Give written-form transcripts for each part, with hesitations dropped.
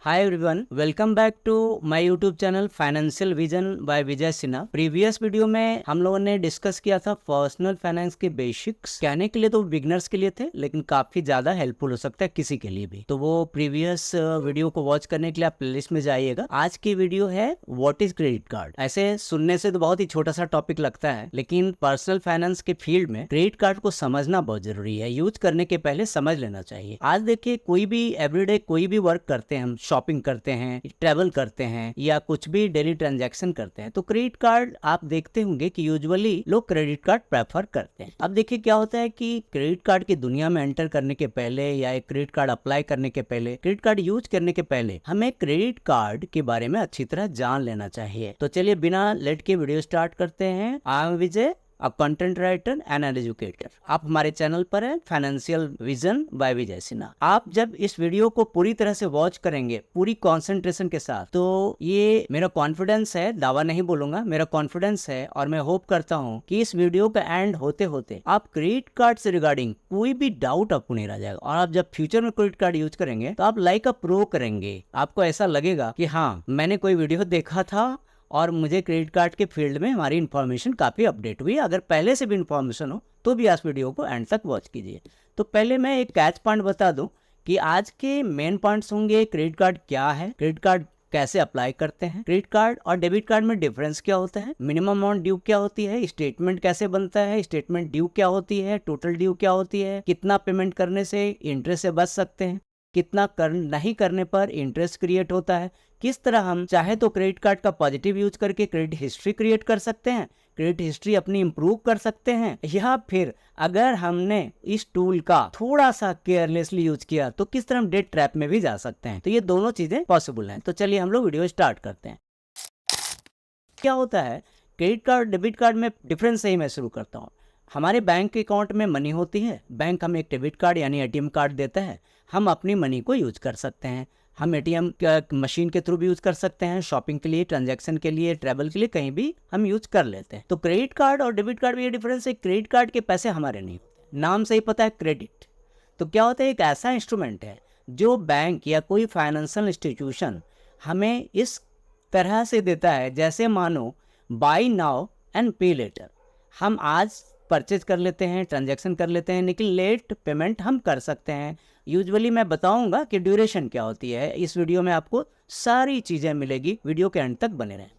Hi everyone, welcome back to my YouTube channel financial vision by Vijay Sinha. Previous video में हम लोगों ने discuss किया था पर्सनल फाइनेंस के बेसिक्स। कहने के लिए तो बिगिनर्स के लिए थे, लेकिन काफी ज्यादा हेल्पफुल हो सकता है किसी के लिए भी। तो वो प्रीवियस वीडियो को वॉच करने के लिए आप प्लेलिस्ट में जाइएगा। आज की वीडियो है व्हाट इज क्रेडिट कार्ड। ऐसे सुनने से तो बहुत ही छोटा सा टॉपिक लगता है, लेकिन पर्सनल फाइनेंस के फील्ड में क्रेडिट कार्ड को समझना बहुत जरूरी है। यूज करने के पहले समझ लेना चाहिए। आज देखिए, कोई भी एवरीडे कोई भी वर्क करते हैं, हम शॉपिंग करते हैं, ट्रैवल करते हैं या कुछ भी डेली ट्रांजैक्शन करते हैं, तो क्रेडिट कार्ड आप देखते होंगे कि यूजुअली लोग क्रेडिट कार्ड प्रेफर करते हैं। अब देखिए क्या होता है कि क्रेडिट कार्ड की दुनिया में एंटर करने के पहले या एक क्रेडिट कार्ड अप्लाई करने के पहले, क्रेडिट कार्ड यूज करने के पहले हमें क्रेडिट कार्ड के बारे में अच्छी तरह जान लेना चाहिए। तो चलिए बिना लेट के वीडियो स्टार्ट करते हैं। I am Vijay, a content writer and an educator. आप हमारे चैनल पर है financial vision by Vijay Sinha. आप जब इस वीडियो को पूरी तरह से वॉच करेंगे पूरी कंसंट्रेशन के साथ, तो ये मेरा कॉन्फिडेंस है, दावा नहीं बोलूंगा, मेरा कॉन्फिडेंस है और मैं होप करता हूँ कि इस वीडियो का एंड होते होते आप क्रेडिट कार्ड से रिगार्डिंग कोई भी डाउट आपको नहीं रह जाएगा। और आप जब फ्यूचर में क्रेडिट कार्ड यूज करेंगे तो आप लाइक अ प्रो करेंगे। आपको ऐसा लगेगा कि हाँ, मैंने कोई वीडियो देखा था और मुझे क्रेडिट कार्ड के फील्ड में हमारी इन्फॉर्मेशन काफ़ी अपडेट हुई। अगर पहले से भी इन्फॉर्मेशन हो तो भी आज वीडियो को एंड तक वॉच कीजिए। तो पहले मैं एक कैच पॉइंट बता दूं कि आज के मेन पॉइंट्स होंगे क्रेडिट कार्ड क्या है, क्रेडिट कार्ड कैसे अप्लाई करते हैं, क्रेडिट कार्ड और डेबिट कार्ड में डिफरेंस क्या होता है, मिनिमम अमाउंट ड्यू क्या होती है, स्टेटमेंट कैसे बनता है, स्टेटमेंट ड्यू क्या होती है, टोटल ड्यू क्या होती है, कितना पेमेंट करने से इंटरेस्ट से बच सकते हैं, कितना नहीं करने पर इंटरेस्ट क्रिएट होता है, किस तरह हम चाहे तो क्रेडिट कार्ड का पॉजिटिव यूज करके क्रेडिट हिस्ट्री क्रिएट कर सकते हैं, क्रेडिट हिस्ट्री अपनी इंप्रूव कर सकते हैं, या फिर अगर हमने इस टूल का थोड़ा सा केयरलेसली यूज किया तो किस तरह हम डेट ट्रैप में भी जा सकते हैं। तो ये दोनों चीजें पॉसिबल हैं। तो चलिए हम लोग वीडियो स्टार्ट करते हैं। क्या होता है क्रेडिट कार्ड डेबिट कार्ड में डिफरेंस से ही मैं शुरू करता हूँ। हमारे बैंक अकाउंट में मनी होती है, बैंक हमें एक डेबिट कार्ड यानी एटीएम कार्ड देता है, हम अपनी मनी को यूज कर सकते हैं। हम एटीएम मशीन के थ्रू भी यूज कर सकते हैं, शॉपिंग के लिए, ट्रांजैक्शन के लिए, ट्रैवल के लिए, कहीं भी हम यूज कर लेते हैं। तो क्रेडिट कार्ड और डेबिट कार्ड में ये डिफरेंस है, क्रेडिट कार्ड के पैसे हमारे नहीं होते, नाम से ही पता है क्रेडिट। तो क्या होता है, एक ऐसा इंस्ट्रूमेंट है जो बैंक या कोई फाइनेंशियल इंस्टीट्यूशन हमें इस तरह से देता है जैसे मानो बाई नाउ एंड पे लेटर। हम आज परचेज कर लेते हैं, ट्रांजैक्शन कर लेते हैं, लेकिन लेट पेमेंट हम कर सकते हैं। यूजुअली मैं बताऊंगा कि ड्यूरेशन क्या होती है। इस वीडियो में आपको सारी चीज़ें मिलेगी, वीडियो के एंड तक बने रहें।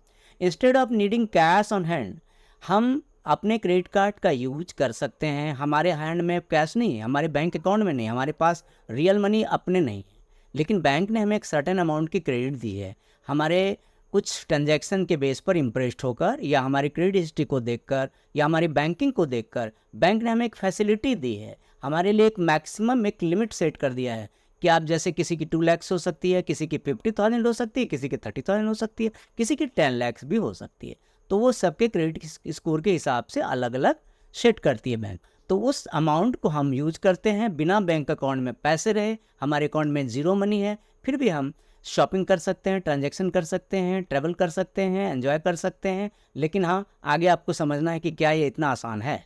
Instead of needing cash on hand, हम अपने क्रेडिट कार्ड का यूज कर सकते हैं। हमारे हैंड में कैश नहीं है, हमारे बैंक अकाउंट में नहीं, हमारे पास रियल मनी अपने नहीं है, लेकिन बैंक ने हमें एक सर्टेन अमाउंट की क्रेडिट दी है। हमारे कुछ ट्रांजैक्शन के बेस पर इम्प्रेस्ड होकर या हमारी क्रेडिट हिस्ट्री को देखकर या हमारी बैंकिंग को देखकर बैंक ने हमें एक फैसिलिटी दी है। हमारे लिए एक मैक्सिमम एक लिमिट सेट कर दिया है कि आप जैसे किसी की 2 लाख हो सकती है, किसी की 50,000 हो सकती है, किसी की 30,000 हो सकती है, किसी की 10 लाख भी हो सकती है। तो वो सबके क्रेडिट स्कोर के हिसाब से अलग अलग सेट करती है बैंक। तो उस अमाउंट को हम यूज करते हैं बिना बैंक अकाउंट में पैसे रहे, हमारे अकाउंट में जीरो मनी है, फिर भी हम शॉपिंग कर सकते हैं, ट्रांजैक्शन कर सकते हैं, ट्रैवल कर सकते हैं, एंजॉय कर सकते हैं। लेकिन हाँ, आगे आपको समझना है कि क्या ये इतना आसान है।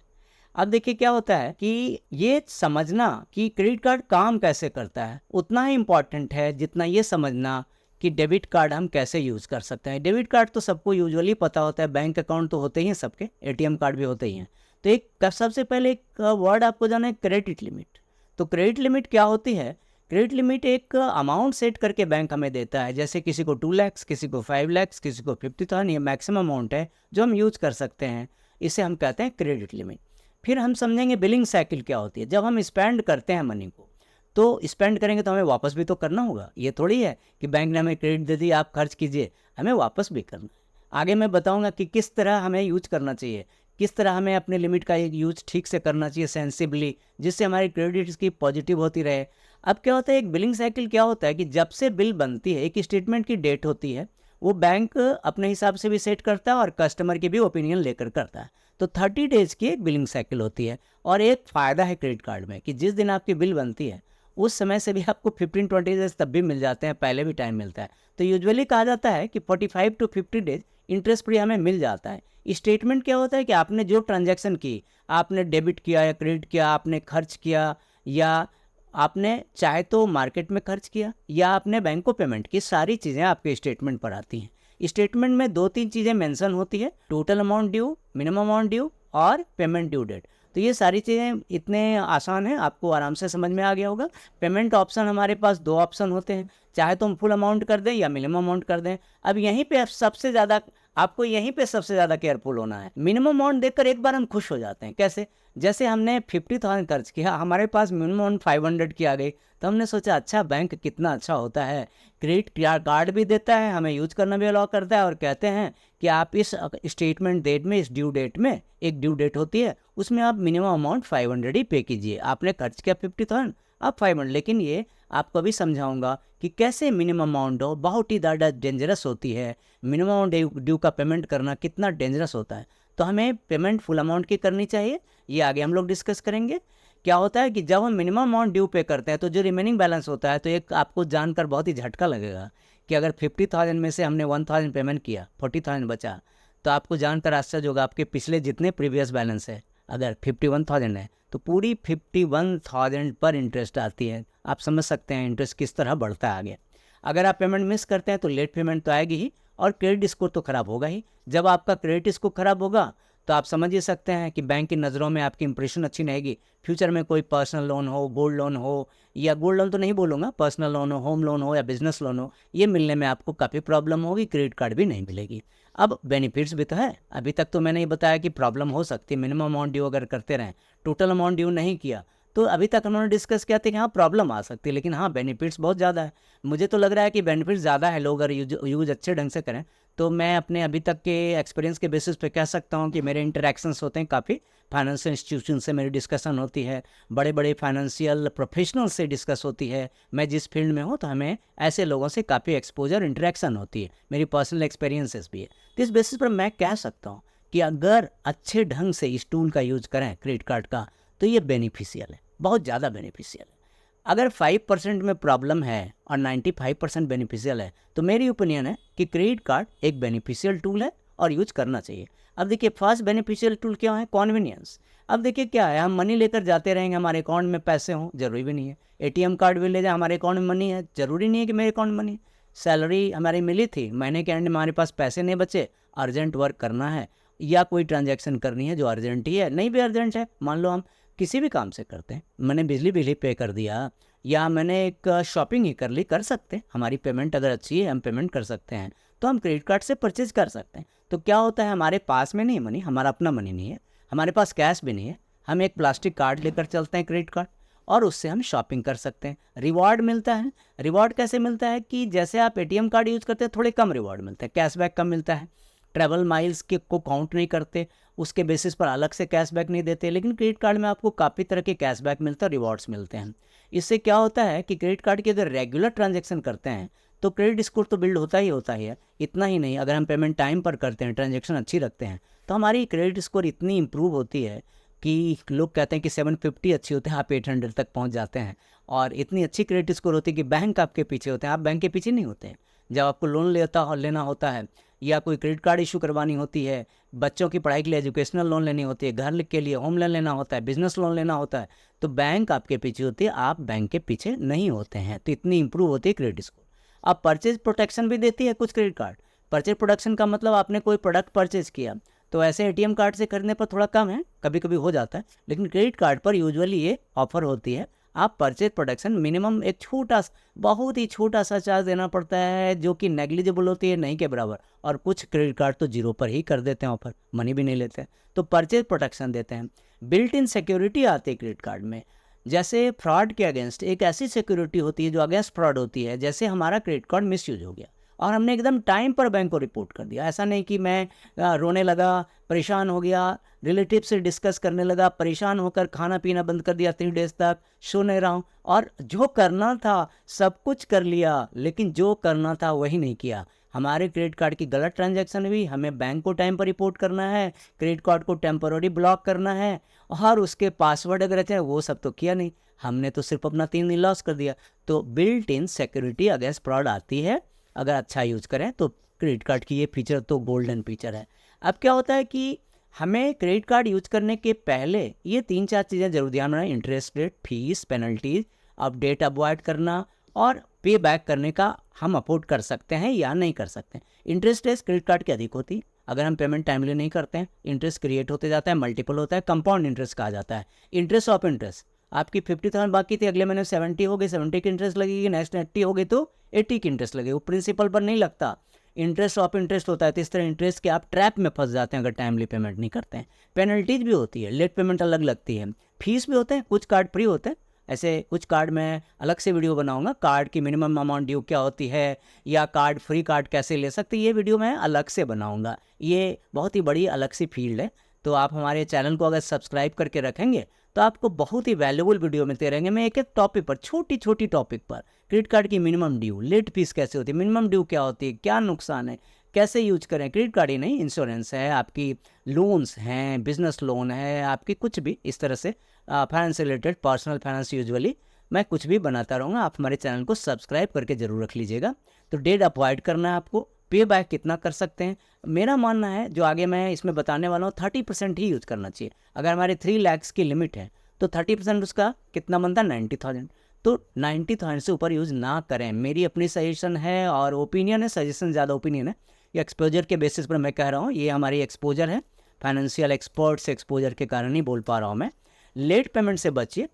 अब देखिए क्या होता है कि ये समझना कि क्रेडिट कार्ड काम कैसे करता है उतना ही इम्पॉर्टेंट है जितना ये समझना कि डेबिट कार्ड हम कैसे यूज़ कर सकते हैं। डेबिट कार्ड तो सबको यूजुअली पता होता है, बैंक अकाउंट तो होते ही हैं सबके, एटीएम कार्ड भी होते ही हैं। तो एक सबसे पहले एक वर्ड आपको जाना है, क्रेडिट लिमिट। तो क्रेडिट लिमिट क्या होती है? क्रेडिट लिमिट एक अमाउंट सेट करके बैंक हमें देता है, जैसे किसी को 2 लाख, किसी को 5 लाख, किसी को 50,000, ये मैक्सिमम अमाउंट है जो हम यूज़ कर सकते हैं। इसे हम कहते हैं क्रेडिट लिमिट। फिर हम समझेंगे बिलिंग साइकिल क्या होती है। जब हम स्पेंड करते हैं मनी को, तो स्पेंड करेंगे तो हमें वापस भी तो करना होगा। ये थोड़ी है कि बैंक ने हमें क्रेडिट दे दी, आप खर्च कीजिए, हमें वापस भी करना है। आगे मैं बताऊंगा कि किस तरह हमें यूज करना चाहिए, किस तरह हमें अपने लिमिट का यूज ठीक से करना चाहिए सेंसिबली, जिससे हमारी क्रेडिट की पॉजिटिव होती रहे। अब क्या होता है, एक बिलिंग साइकिल क्या होता है कि जब से बिल बनती है, एक स्टेटमेंट की डेट होती है, वो बैंक अपने हिसाब से भी सेट करता है और कस्टमर की भी ओपिनियन लेकर करता है। तो 30 डेज की एक बिलिंग साइकिल होती है। और एक फ़ायदा है क्रेडिट कार्ड में कि जिस दिन आपकी बिल बनती है उस समय से भी आपको 15-20 डेज तब भी मिल जाते हैं, पहले भी टाइम मिलता है। तो यूजुअली कहा जाता है कि 45 to 50 डेज इंटरेस्ट फ्री हमें मिल जाता है। स्टेटमेंट क्या होता है कि आपने जो ट्रांजैक्शन की, आपने डेबिट किया या क्रेडिट किया, आपने खर्च किया या आपने चाहे तो मार्केट में खर्च किया या आपने बैंक को पेमेंट की, सारी चीज़ें आपके स्टेटमेंट पर आती हैं। स्टेटमेंट में 2-3 चीज़ें मेंशन होती है, total amount due, minimum amount due और पेमेंट ड्यू डेट। तो ये सारी चीज़ें इतने आसान हैं, आपको आराम से समझ में आ गया होगा। पेमेंट ऑप्शन हमारे पास 2 ऑप्शन होते हैं, चाहे तो हम फुल अमाउंट कर दें या मिनिमम अमाउंट कर दें। अब यहीं पे सबसे ज़्यादा केयरफुल होना है। मिनिमम अमाउंट देखकर एक बार हम खुश हो जाते हैं। कैसे? जैसे हमने 50,000 खर्च किया, हमारे पास मिनिमम अमाउंट 500 की आ गई, तो हमने सोचा अच्छा बैंक कितना अच्छा होता है, क्रेडिट कार्ड भी देता है, हमें यूज करना भी अलाउ करता है और कहते हैं कि आप इस स्टेटमेंट डेट में, इस ड्यू डेट में, एक ड्यू डेट होती है उसमें आप मिनिमम अमाउंट 500 ही पे कीजिए। आपने खर्च किया 50,000, आप 500। लेकिन ये आपको अभी समझाऊंगा कि कैसे मिनिमम अमाउंट हो, बहुत ही ज़्यादा डेंजरस होती है। मिनिमम अमाउंट ड्यू का पेमेंट करना कितना डेंजरस होता है। तो हमें पेमेंट फुल अमाउंट की करनी चाहिए, ये आगे हम लोग डिस्कस करेंगे। क्या होता है कि जब हम मिनिमम अमाउंट ड्यू पे करते हैं तो जो रिमेनिंग बैलेंस होता है, तो एक आपको जानकर बहुत ही झटका लगेगा कि अगर 50,000 में से हमने 1,000 पेमेंट किया, 40,000 बचा, तो आपको जानकर आश्चर्य होगा आपके पिछले जितने प्रीवियस बैलेंस है, अगर 51,000 है तो पूरी 51,000 पर इंटरेस्ट आती है। आप समझ सकते हैं इंटरेस्ट किस तरह बढ़ता है आगे। अगर आप पेमेंट मिस करते हैं तो लेट पेमेंट तो आएगी ही और क्रेडिट स्कोर तो खराब होगा ही। जब आपका क्रेडिट स्कोर खराब होगा तो आप समझ ही सकते हैं कि बैंक की नज़रों में आपकी इंप्रेशन अच्छी नहीं रहेगी। फ्यूचर में कोई पर्सनल लोन हो, गोल्ड लोन हो, या गोल्ड लोन तो नहीं बोलूँगा, पर्सनल लोन हो, होम लोन हो या बिजनेस लोन हो, ये मिलने में आपको काफ़ी प्रॉब्लम होगी, क्रेडिट कार्ड भी नहीं मिलेगी। अब बेनिफिट्स भी तो है। अभी तक तो मैंने ये बताया कि प्रॉब्लम हो सकती है, मिनिमम अमाउंट ड्यू अगर करते रहें, टोटल अमाउंट ड्यू नहीं किया, तो अभी तक उन्होंने डिस्कस किया था कि हाँ प्रॉब्लम आ सकती है, लेकिन हाँ बेनिफिट्स बहुत ज़्यादा है। मुझे तो लग रहा है कि बेनिफिट्स ज़्यादा है, लोग अगर यूज अच्छे ढंग से करें। तो मैं अपने अभी तक के एक्सपीरियंस के बेसिस पे कह सकता हूँ कि मेरे इंटरेक्शंस होते हैं काफ़ी, फाइनेंशियल इंस्टीट्यूशन से मेरी डिस्कशन होती है, बड़े बड़े फाइनेंशियल प्रोफेशनल से डिस्कस होती है। मैं जिस फील्ड में हूँ तो हमें ऐसे लोगों से काफ़ी एक्सपोजर, इंटरेक्शन होती है, मेरी पर्सनल एक्सपीरियंसेस भी है। तो इस बेसिस पर मैं कह सकता हूँ कि अगर अच्छे ढंग से इस टूल का यूज करें क्रेडिट कार्ड का, तो ये बेनिफिशियल है, बहुत ज़्यादा बेनिफिशियल है। अगर 5% में प्रॉब्लम है और 95% बेनिफिशियल है, तो मेरी ओपिनियन है कि क्रेडिट कार्ड एक बेनिफिशियल टूल है और यूज करना चाहिए। अब देखिए फर्स्ट बेनिफिशियल टूल क्या है? कॉन्वीनियंस। अब देखिए क्या है, हम मनी लेकर जाते रहेंगे, हमारे अकाउंट में पैसे हों, जरूरी भी नहीं है। एटीएम कार्ड भी ले जाए, हमारे अकाउंट में मनी है, जरूरी नहीं है कि मेरे अकाउंट में मनी है। सैलरी हमारी मिली थी, महीने के एंड में हमारे पास पैसे नहीं बचे, अर्जेंट वर्क करना है या कोई ट्रांजैक्शन करनी है जो अर्जेंट ही है, नहीं भी अर्जेंट है, मान लो हम किसी भी काम से करते हैं, मैंने बिजली बिल ही पे कर दिया या मैंने एक शॉपिंग ही कर ली, कर सकते हैं, हमारी पेमेंट अगर अच्छी है हम पेमेंट कर सकते हैं, तो हम क्रेडिट कार्ड से परचेज कर सकते हैं। तो क्या होता है, हमारे पास में नहीं मनी, हमारा अपना मनी नहीं है, हमारे पास कैश भी नहीं है, हम एक प्लास्टिक कार्ड लेकर चलते हैं क्रेडिट कार्ड, और उससे हम शॉपिंग कर सकते हैं। रिवॉर्ड मिलता है। रिवॉर्ड कैसे मिलता है कि जैसे आप एटीएम कार्ड यूज़ करते हैं थोड़े कम रिवॉर्ड मिलते हैं, कैशबैक कम मिलता है, ट्रैवल माइल्स के को काउंट नहीं करते, उसके बेसिस पर अलग से कैशबैक नहीं देते। लेकिन क्रेडिट कार्ड में आपको काफ़ी तरह के कैशबैक मिलते हैं, रिवॉर्ड्स मिलते हैं। इससे क्या होता है कि क्रेडिट कार्ड की अगर रेगुलर ट्रांजैक्शन करते हैं तो क्रेडिट स्कोर तो बिल्ड होता ही है। इतना ही नहीं, अगर हम पेमेंट टाइम पर करते हैं, ट्रांजैक्शन अच्छी रखते हैं, तो हमारी क्रेडिट स्कोर इतनी इंप्रूव होती है कि लोग कहते हैं कि 750 अच्छी होते हैं, आप 800 तक पहुंच जाते हैं। और इतनी अच्छी क्रेडिट स्कोर होती है कि बैंक आपके पीछे होते हैं, आप बैंक के पीछे नहीं होते हैं। जब आपको लोन लेना होता है या कोई क्रेडिट कार्ड इशू करवानी होती है, बच्चों की पढ़ाई के लिए एजुकेशनल लोन लेनी होती है, घर के लिए होम लोन लेना होता है, बिजनेस लोन लेना होता है, तो बैंक आपके पीछे होती है, आप बैंक के पीछे नहीं होते हैं। तो इतनी इंप्रूव होती है क्रेडिट स्कोर। अब परचेज प्रोटेक्शन भी देती है कुछ क्रेडिट कार्ड। परचेज प्रोटेक्शन का मतलब आपने कोई प्रोडक्ट परचेज किया, तो ऐसे एटीएम कार्ड से खरीदने पर थोड़ा कम है, कभी कभी हो जाता है, लेकिन क्रेडिट कार्ड पर यूजुअली ये ऑफर होती है। आप परचेज प्रोटेक्शन मिनिमम एक बहुत ही छोटा सा चार्ज देना पड़ता है, जो कि नेग्लिजिबल होती है, नहीं के बराबर। और कुछ क्रेडिट कार्ड तो 0 पर ही कर देते हैं ऑफर, मनी भी नहीं लेते, तो परचेज प्रोटेक्शन देते हैं। बिल्ट इन सिक्योरिटी आती है क्रेडिट कार्ड में, जैसे फ्रॉड के अगेंस्ट एक ऐसी सिक्योरिटी होती है जो अगेंस्ट फ्रॉड होती है। जैसे हमारा क्रेडिट कार्ड मिसयूज हो गया और हमने एकदम टाइम पर बैंक को रिपोर्ट कर दिया, ऐसा नहीं कि मैं रोने लगा, परेशान हो गया, रिलेटिव से डिस्कस करने लगा, परेशान होकर खाना पीना बंद कर दिया 3 डेज तक, सो नहीं रहा हूँ, और जो करना था सब कुछ कर लिया, लेकिन जो करना था वही नहीं किया। हमारे क्रेडिट कार्ड की गलत ट्रांजैक्शन हुई, हमें बैंक को टाइम पर रिपोर्ट करना है, क्रेडिट कार्ड को टेम्पररी ब्लॉक करना है, और उसके पासवर्ड अगर रहते हैं वो सब तो किया नहीं, हमने तो सिर्फ अपना 3 दिन लॉस कर दिया। तो built in security against fraud आती है अगर अच्छा यूज़ करें तो। क्रेडिट कार्ड की ये फीचर तो गोल्डन फीचर है। अब क्या होता है कि हमें क्रेडिट कार्ड यूज करने के पहले ये 3-4 चीज़ें जरूर ध्यान रखें, इंटरेस्ट रेट, फीस, पेनल्टीज, अब डेट अवॉइड करना और पे बैक करने का हम अफोर्ड कर सकते हैं या नहीं कर सकते हैं। इंटरेस्ट रेट क्रेडिट कार्ड की अधिक होती है, अगर हम पेमेंट टाइमली नहीं करते हैं इंटरेस्ट क्रिएट होते जाता है, मल्टीपल होता है, कंपाउंड इंटरेस्ट कहा जाता है। इंटरेस्ट ऑफ इंटरेस्ट, आपकी 50,000 बाकी थी, अगले महीने 70 हो गई, 70 की इंटरेस्ट लगेगी, नेक्स्ट 80 हो गई तो 80 की इंटरेस्ट लगेगी, वो प्रिंसिपल पर नहीं लगता, इंटरेस्ट ऑफ इंटरेस्ट होता है। तो इस तरह इंटरेस्ट के आप ट्रैप में फंस जाते हैं अगर टाइमली पेमेंट नहीं करते हैं। पेनल्टीज भी होती है, लेट पेमेंट अलग लगती है, फीस भी होते हैं, कुछ कार्ड फ्री होते हैं, ऐसे कुछ कार्ड मैं अलग से वीडियो बनाऊंगा, कार्ड की मिनिमम अमाउंट ड्यू क्या होती है या कार्ड फ्री कार्ड कैसे ले सकते हैं, ये वीडियो मैं अलग से बनाऊंगा। ये बहुत ही बड़ी अलग सी फील्ड है, तो आप हमारे चैनल को अगर सब्सक्राइब करके रखेंगे तो आपको बहुत ही वैल्यूबल वीडियो मिलते रहेंगे। मैं एक एक टॉपिक पर, छोटी छोटी टॉपिक पर, क्रेडिट कार्ड की मिनिमम ड्यू, लेट फीस कैसे होती है, मिनिमम ड्यू क्या होती है, क्या नुकसान है, कैसे यूज करें। क्रेडिट कार्ड ही नहीं, इंश्योरेंस है, आपकी लोन्स हैं, बिजनेस लोन है, आपकी कुछ भी इस तरह से फाइनेंस से रिलेटेड, पर्सनल फाइनेंस, यूजुअली मैं कुछ भी बनाता रहूँगा। आप हमारे चैनल को सब्सक्राइब करके जरूर रख लीजिएगा। तो डेट अवॉइड करना है आपको, पे बैक कितना कर सकते हैं, मेरा मानना है जो आगे मैं इसमें बताने वाला हूँ 30% ही यूज करना चाहिए। अगर हमारे 3 लाख की लिमिट है तो 30% उसका कितना बनता है, 90,000। तो 90,000 से ऊपर यूज़ ना करें, मेरी अपनी सजेशन है और ओपिनियन है, सजेशन ज़्यादा ओपिनियन है, ये एक्सपोजर के बेसिस पर मैं कह रहा हूँ, ये हमारी एक्सपोजर है, फाइनेंशियल एक्सपर्ट्स एक्सपोजर के कारण ही बोल पा रहा हूँ मैं। लेट पेमेंट से बचिए।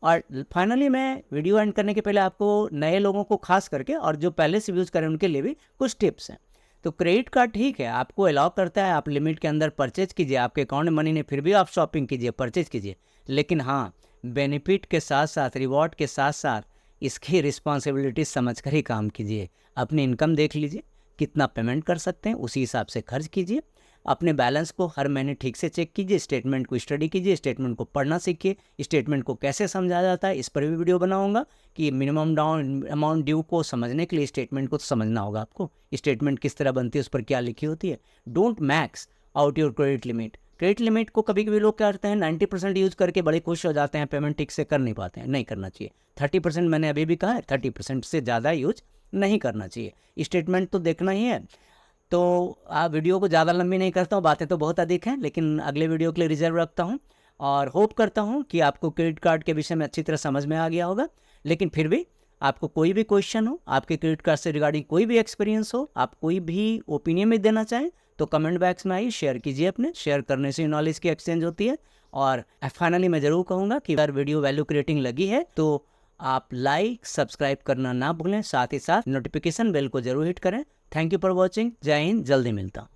और फाइनली मैं वीडियो एंड करने के पहले आपको नए लोगों को खास करके और जो पहले से यूज़ करें उनके लिए भी कुछ टिप्स हैं। तो क्रेडिट कार्ड ठीक है, आपको अलाउ करता है, आप लिमिट के अंदर परचेज कीजिए, आपके अकाउंट में मनी नहीं फिर भी आप शॉपिंग कीजिए, परचेज कीजिए, लेकिन हाँ बेनिफिट के साथ साथ, रिवॉर्ड के साथ साथ इसकी रिस्पॉन्सिबिलिटी समझ कर ही काम कीजिए। अपनी इनकम देख लीजिए, कितना पेमेंट कर सकते हैं उसी हिसाब से खर्च कीजिए। अपने बैलेंस को हर महीने ठीक से चेक कीजिए, स्टेटमेंट को स्टडी कीजिए, स्टेटमेंट को पढ़ना सीखिए, स्टेटमेंट को कैसे समझा जाता है इस पर भी वीडियो बनाऊंगा कि मिनिमम डाउन अमाउंट ड्यू को समझने के लिए स्टेटमेंट को समझना होगा आपको, स्टेटमेंट किस तरह बनती है, उस पर क्या लिखी होती है। Don't max out your credit limit. Credit limit को कभी कभी लोग क्या करते हैं 90% यूज़ करके बड़े खुश हो जाते हैं, पेमेंट ठीक से कर नहीं पाते हैं, नहीं करना चाहिए। 30% मैंने अभी भी कहा है, 30% से ज़्यादा यूज नहीं करना चाहिए, स्टेटमेंट तो देखना ही है। तो आप वीडियो को ज़्यादा लंबी नहीं करता हूँ, बातें तो बहुत अधिक हैं, लेकिन अगले वीडियो के लिए रिजर्व रखता हूँ और होप करता हूँ कि आपको क्रेडिट कार्ड के विषय में अच्छी तरह समझ में आ गया होगा। लेकिन फिर भी आपको कोई भी क्वेश्चन हो, आपके क्रेडिट कार्ड से रिगार्डिंग कोई भी एक्सपीरियंस हो, आप कोई भी ओपिनियन में देना चाहें तो कमेंट बॉक्स में आइए, शेयर कीजिए अपने, शेयर करने से नॉलेज की एक्सचेंज होती है। और फाइनली मैं ज़रूर कहूँगा कि अगर वीडियो वैल्यू क्रिएटिंग लगी है तो आप लाइक सब्सक्राइब करना ना भूलें, साथ ही साथ नोटिफिकेशन बेल को जरूर हिट करें। थैंक यू फॉर वॉचिंग, जय हिंद, जल्दी मिलता हूँ।